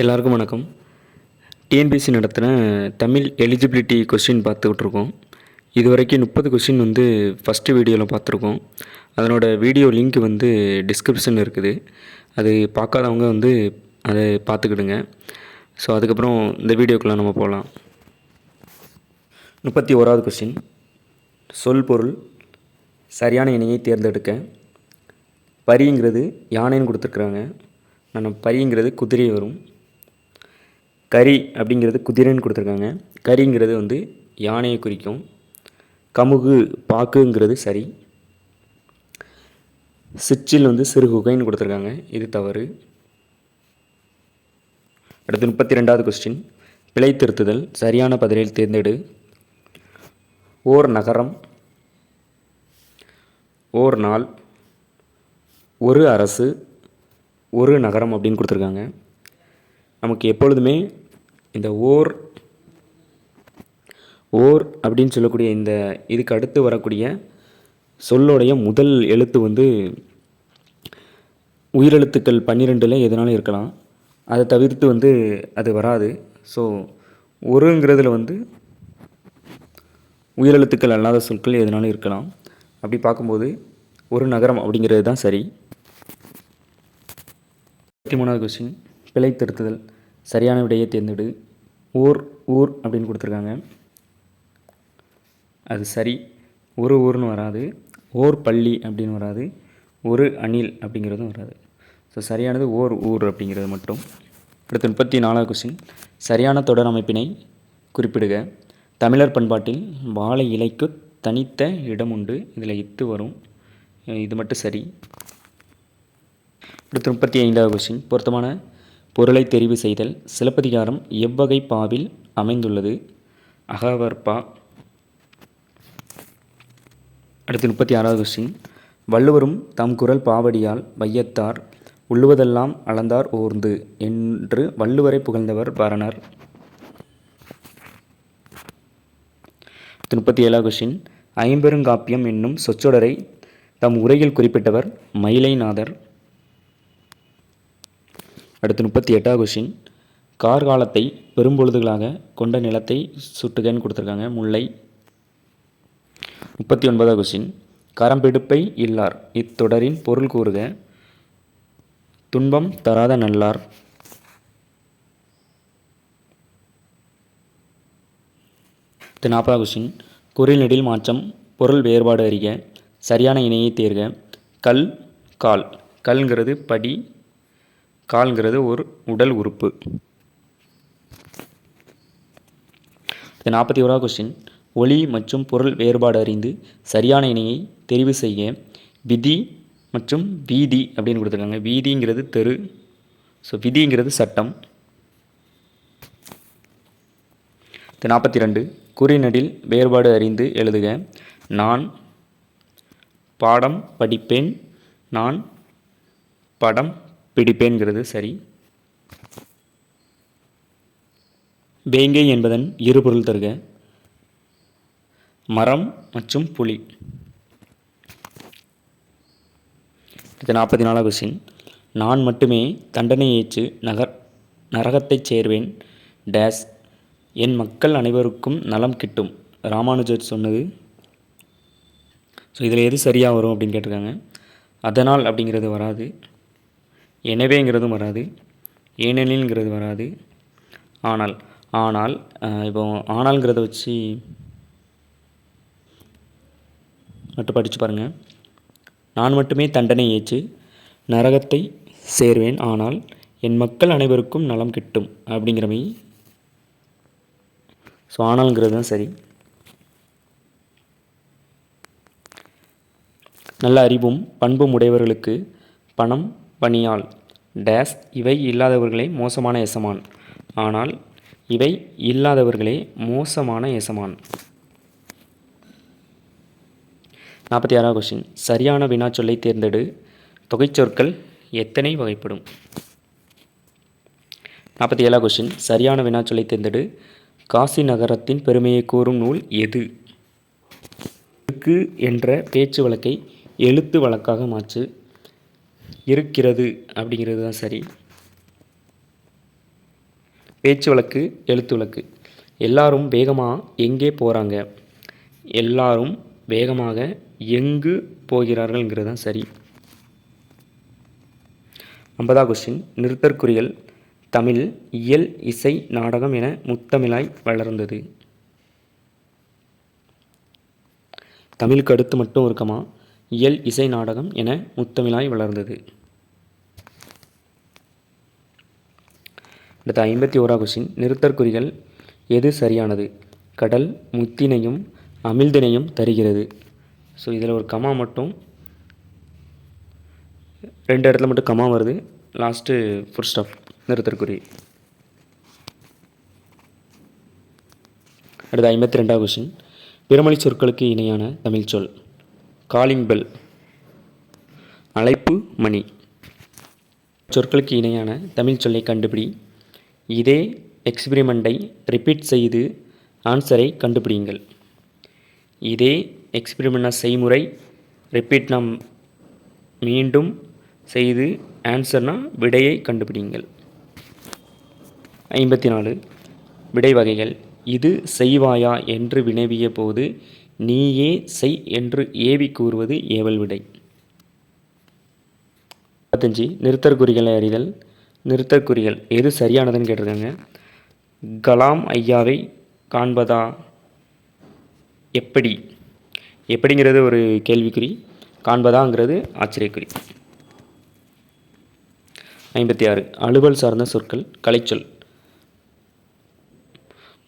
எல்லாருக்கும் வணக்கம். டிஎன்பிஎஸ்சி நடத்தின தமிழ் எலிஜிபிலிட்டி கொஸ்டின் பார்த்துக்கிட்ருக்கோம். இது வரைக்கும் 30 கொஸ்டின் ஃபஸ்ட்டு வீடியோவில் பார்த்துருக்கோம். அதனோட வீடியோ லிங்க் டிஸ்கிரிப்ஷனில் இருக்குது. அது பார்க்காதவங்க அதை பார்த்துக்கிடுங்க. ஸோ அதுக்கப்புறம் இந்த வீடியோக்குள்ளே நம்ம போகலாம். 31வது கொஸ்டின், சொல் பொருள் சரியான இணையை தேர்ந்தெடுக்க. பரிங்கிறது யானைன்னு கொடுத்துருக்குறாங்க. பரிங்கிறது குதிரை வரும். கரி அப்படிங்கிறது குதிரைன்னு கொடுத்துருக்காங்க. கரிங்கிறது யானையை குறிக்கும். கமுகு பாக்குங்கிறது சரி. சிற்றில் சிறுகுகைன்னு கொடுத்துருக்காங்க. இது தவறு. அடுத்து 32வது கொஸ்டின், பிழை திருத்துதல். சரியான பதிலில் தேர்ந்தெடு. ஓர் நகரம், ஓர் நாள், ஒரு அரசு, ஒரு நகரம் அப்படின்னு கொடுத்துருக்காங்க. நமக்கு எப்பொழுதுமே இந்த ஓர் அப்படின்னு சொல்லக்கூடிய இதுக்கு அடுத்து வரக்கூடிய சொல்லுடைய முதல் எழுத்து உயிரெழுத்துக்கள் 12ல் எதனாலும் இருக்கலாம். அதை தவிர்த்து அது வராது. ஸோ ஒருங்கிறதுல உயிரெழுத்துக்கள் அல்லாத சொற்கள் எதனாலும் இருக்கலாம். அப்படி பார்க்கும்போது ஒரு நகரம் அப்படிங்கிறது தான் சரி. 33வது கொஸ்டின், பிழை திருத்துதல். சரியான விடையை தேர்ந்தெடு. ஊர் அப்படின்னு கொடுத்துருக்காங்க. அது சரி. ஒரு ஊர்னு வராது. ஓர் பள்ளி அப்படின்னு வராது. ஒரு அணில் அப்படிங்கிறதும் வராது. ஸோ சரியானது ஊர் அப்படிங்கிறது மட்டும். அடுத்து 34வது கொஸ்டின், சரியான தொடர் அமைப்பினை குறிப்பிடுக. தமிழர் பண்பாட்டில் வாழை இலைக்கு தனித்த இடம் உண்டு. இதில் இத்து வரும். இது மட்டும் சரி. அடுத்து 35வது கொஸ்டின், பொருத்தமான பொருளை தெரிவு செய்தல். சிலப்பதிகாரம் எவ்வகை பாவில் அமைந்துள்ளது? அகவற்பா. அடுத்து 36வது கொஸ்டின், வள்ளுவரும் தம் குரல் பாவடியால் வையத்தார் உள்ளுவதெல்லாம் அளந்தார் ஓர்ந்து என்று வள்ளுவரை புகழ்ந்தவர் பரணர். 37வது கொஸ்டின், ஐம்பெருங்காப்பியம் என்னும் சொற்றொடரை தம் உரையில் குறிப்பிட்டவர் மயிலைநாதர். அடுத்து 38வது கொஸ்டின், கார்காலத்தை பெரும்பொழுதுகளாக கொண்ட நிலத்தை சுட்டுகன்னு கொடுத்துருக்காங்க. முல்லை. 39வது கொஸ்டின், கரம்பெடுப்பை இல்லார் இத்தொடரின் பொருள் கூறுக. துன்பம் தராத நல்லார். 40வது கொஸ்டின், குறில் நெடில் மாற்றம் பொருள் வேறுபாடு அறிக. சரியான இணையை தேர்க. கல், கால். கல்ங்கிறது படி, கால்ங்கிறது ஒரு உடல் உறுப்பு. 41வது கொஸ்டின், ஒளி மற்றும் பொருள் வேறுபாடு அறிந்து சரியான இணையை தெரிவு செய்ய. விதி மற்றும் வீதி அப்படின்னு கொடுத்துருக்காங்க. வீதிங்கிறது தெரு. ஸோ விதிங்கிறது சட்டம். 42, குறிநெடில் வேறுபாடு அறிந்து எழுதுக. நான் பாடம் படிப்பேன், நான் படம் பிடிப்பேன்கிறது சரி. வேங்கை என்பதன் இருபொருள் தருக. மரம் மற்றும் புலி. 44வது கொஸ்டின், நான் மட்டுமே தண்டனை ஏற்று நரகத்தைச் சேர்வேன் டேஸ் என் மக்கள் அனைவருக்கும் நலம் கிட்டும். ராமானுஜர் சொன்னது. ஸோ இதில் எது சரியாக வரும் அப்படின்னு கேட்டிருக்காங்க. அதனால் அப்படிங்கிறது வராது. எனவேங்கிறதும் வராது. ஏனெனில்ங்கிறது வராது. ஆனால் இப்போ ஆனால்ங்கிறத வச்சு மட்டும் படித்து பாருங்கள். நான் மட்டுமே தண்டனை ஏற்று நரகத்தை சேர்வேன், ஆனால் என் மக்கள் அனைவருக்கும் நலம் கிட்டும் அப்படிங்கிறமை. ஸோ ஆனால்ங்கிறது தான் சரி. நல்ல அறிவும் பண்பும் உடையவர்களுக்கு பணம் பணியால் டேஸ் இவை இல்லாதவர்களே மோசமான எசமான். ஆனால் இவை இல்லாதவர்களே மோசமான எசமான். 46வது கொஸ்டின், சரியான வினாச்சொல்லை தேர்ந்தெடு. தொகைச்சொற்கள் எத்தனை வகைப்படும்? 47வது கொஸ்டின், சரியான வினாச்சொல்லை தேர்ந்தெடு. காசி நகரத்தின் பெருமையை கூறும் நூல் எது? இருக்கு என்ற பேச்சு வழக்கை எழுத்து வழக்காக மாற்று. இருக்கிறது அப்படிங்கிறது தான் சரி. பேச்சு வழக்கு, எழுத்து வழக்கு. எல்லாரும் வேகமாக எங்கே போகிறாங்க, எல்லாரும் வேகமாக எங்கு போகிறார்கள்ங்கிறது தான் சரி. 50வது கொஸ்டின். நிறுத்தற்குறிகள் தமிழ் இயல் இசை நாடகம் என முத்தமிழாய் வளர்ந்தது. தமிழுக்கு அடுத்து மட்டும் இருக்கமா, இயல் இசை நாடகம் என முத்தமிழாய் வளர்ந்தது. அடுத்த 51வது கொஸ்டின். நிறுத்தற்குறிகள் எது சரியானது? கடல் முத்தினையும் அமிழ்தினையும் தருகிறது. ஸோ இதில் ஒரு கமா மட்டும், 2 இடத்துல மட்டும் கமா வருது, லாஸ்ட்டு ஃபுல் ஸ்டாப் நிறுத்தற்குறி. அடுத்த 52வது கொஸ்டின். பிறமொழி சொற்களுக்கு இணையான தமிழ் சொல். காலிங் பெல், அழைப்பு மணி. சொற்களுக்கு இணையான தமிழ் சொல்லை கண்டுபிடி. இதே எக்ஸ்பிரிமெண்ட்டை ரிப்பீட் செய்து ஆன்சரை கண்டுபிடிங்கள். இதே எக்ஸ்பிரிமெண்ட் செய்முறை ரிப்பீட் நாம் மீண்டும் செய்து ஆன்சர்னா விடையை கண்டுபிடிங்கள். 54 விடை வகைகள். இது செய்வாயா என்று வினவிய போது நீயே செய் என்று ஏவி கூறுவது ஏவல் விடை. 55 நிறுத்தற்குறிகளை அறிதல். நிறுத்தற்குறிகள் எது சரியானதுன்னு கேட்டிருக்காங்க. கலாம் ஐயாவை காண்பதா எப்படி, எப்படிங்கிறது ஒரு கேள்விக்குறி, காண்பதாங்கிறது ஆச்சரியக்குறி. 56 அலுவல் சார்ந்த சொற்கள் கலைச்சொல்.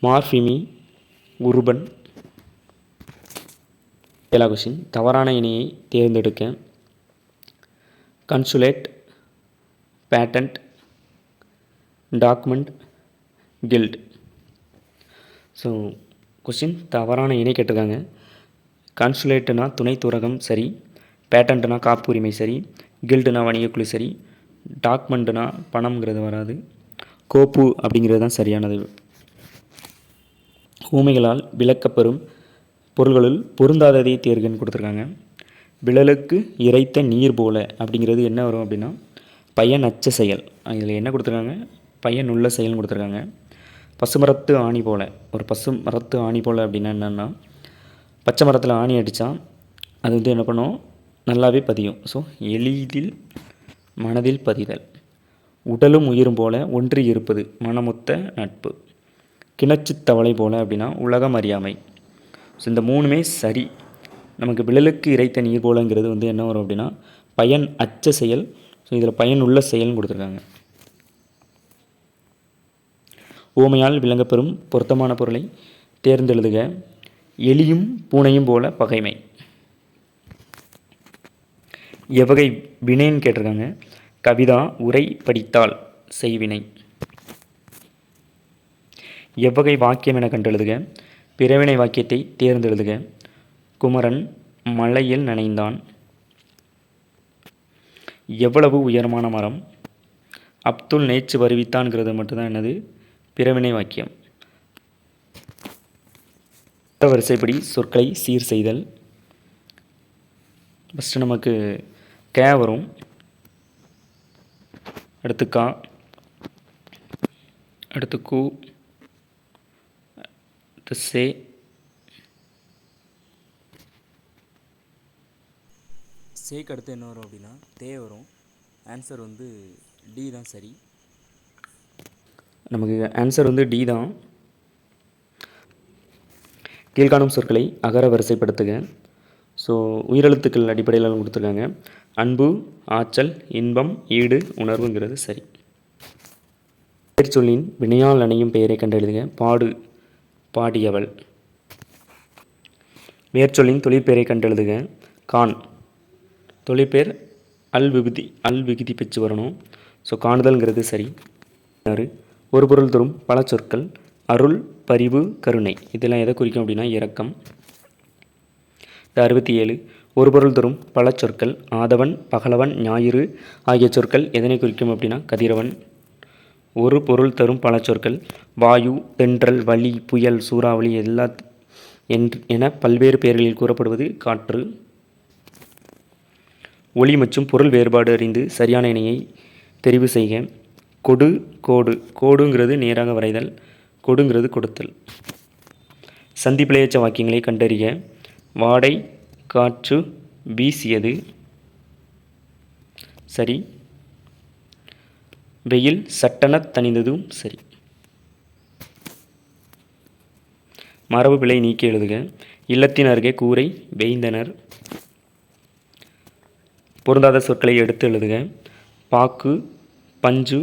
மார்ஃபிமி, உருபன். 7வது கொஸ்டின். தவறான இணையை தேர்ந்தெடுக்க. Consulate, patent, document, guilt. So question தவறான இணை கேட்டிருக்காங்க. கன்சுலேட்டுனா துணை தூரகம் சரி, பேட்டன்ட்னா காப்புரிமை சரி, கில்டுனா வணிகக்குழு சரி, டாக்குமெண்ட்டுனா பணம்ங்கிறது வராது, கோப்பு அப்படிங்கிறது தான் சரியானது. ஊமைகளால் விளக்கப்பெறும் பொருள்களுள் பொருந்தாததை தேர்கன்னு கொடுத்துருக்காங்க. விழலுக்கு இறைத்த நீர் போல அப்படிங்கிறது என்ன வரும் அப்படின்னா பயன் அச்ச செயல். இதில் என்ன கொடுத்துருக்காங்க, பயன் உள்ள செயல்னு கொடுத்துருக்காங்க. பசுமரத்து ஆணி போல, ஒரு பசு மரத்து ஆணி போல் அப்படின்னா என்னென்னா, பச்சை மரத்தில் ஆணி அடித்தா அது வந்து என்ன பண்ணும், நல்லாவே பதியும். ஸோ எளிதில் மனதில் பதிதல். உடலும் உயிரும் போல ஒன்றி இருப்பது மனமொத்த நட்பு. கிணச்சு தவளை போல அப்படின்னா உலகம் அறியாமை. ஸோ இந்த 3மே சரி. நமக்கு விழலுக்கு இறைத்த நீர் போலங்கிறது வந்து என்ன வரும் அப்படின்னா பயன் அச்ச செயல். ஸோ இதில் பயன் உள்ள செயல்னு கொடுத்துருக்காங்க. ஊமையால் விளங்கப்பெறும் பொருத்தமான பொருளை தேர்ந்தெழுதுக. எலியும் பூனையும் போல பகைமை. எவ்வகை வினைன்னு கேட்டிருக்காங்க. கவிதா உரை படித்தால் செய்வினை. எவ்வகை வாக்கியம் என கண்டெழுதுக. பிறவினை வாக்கியத்தை தேர்ந்தெழுதுக. குமரன் மலையில் நனைந்தான். எவ்வளவு உயரமான மரம். அப்துல் நேற்று வருவித்தான்ங்கிறது மட்டும்தான் என்னது பிறவினை வாக்கியம். வரிசைப்படி சொற்களை சீர் செய்தல். ஃபஸ்ட்டு நமக்கு கே வரும், அடுத்து கா, அடுத்து கு, அடுத்து சே, சேக்கு அடுத்து என்ன வரும் அப்படின்னா தே வரும். ஆன்சர் வந்து டி தான் சரி. நமக்கு ஆன்சர் வந்து டி தான். கீழ்காணும் சொற்களை அகர வரிசைப்படுத்துக. ஸோ உயிரெழுத்துக்கள் அடிப்படையில் கொடுத்துருக்காங்க. அன்பு, ஆற்றல், இன்பம், ஈடு, உணர்வுங்கிறது சரி. பெயர்ச்சொல்லின் வினையால் அணையும் பெயரை கண்டெழுதுக. பாடு பாடியவள். வேர்ச்சொல்லின் தொழிற்பெயரை கண்டெழுதுக. கான் தொழிற்பெயர் அல் விகுதி பெற்று வரணும். ஸோ காணுதல்ங்கிறது சரி. ஒரு பொருள் தரும் பல சொற்கள். அருள், பரிவு, கருணை. இதெல்லாம் எதை குறிக்கும் அப்படின்னா இரக்கம். 67 ஒரு பொருள் தரும் பல சொற்கள். ஆதவன், பகலவன், ஞாயிறு ஆகிய சொற்கள் எதனை குறிக்கும் அப்படின்னா கதிரவன். ஒரு பொருள் தரும் பல சொற்கள். வாயு, தென்றல், வளி, புயல், சூறாவளி என பல்வேறு பெயர்களில் கூறப்படுவது காற்று. ஒளி மற்றும் பொருள் வேறுபாடு அறிந்து சரியான இணையை தெரிவு செய்க. கொடு கோடு, கோடுங்கிறது நேராக வரைதல், கொடுங்கிறது கொடுத்தல். சந்தி பிழையற்ற வாக்கியங்களை கண்டறிக. வாடை காற்று வீசியது சரி. வெயில் சட்டென தணிந்ததும் சரி. மரபு பிழை நீக்கி எழுதுக. இல்லத்தின் அருகே கூரை வேய்ந்தனர். பொருந்தாத சொற்களை எடுத்து எழுதுக. பாக்கு பஞ்சு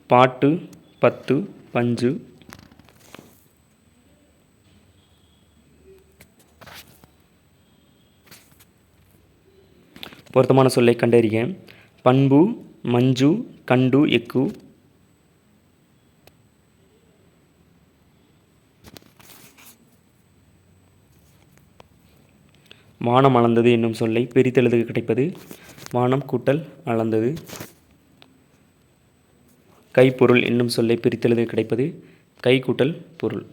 பாட்டு பத்து பஞ்சு. பொருத்தமான சொல்லை கண்டறிக. பண்பு மஞ்சு கண்டு எக்கு. வானம் அளந்தது என்னும் சொல்லை பிரித்தெழுதுக. கிடைப்பது வானம் கூட்டல் அளந்தது. கைப்பொருள் என்னும் சொல்லை பிரித்தெழுதுக. கிடைப்பது கை கூட்டல் பொருள்.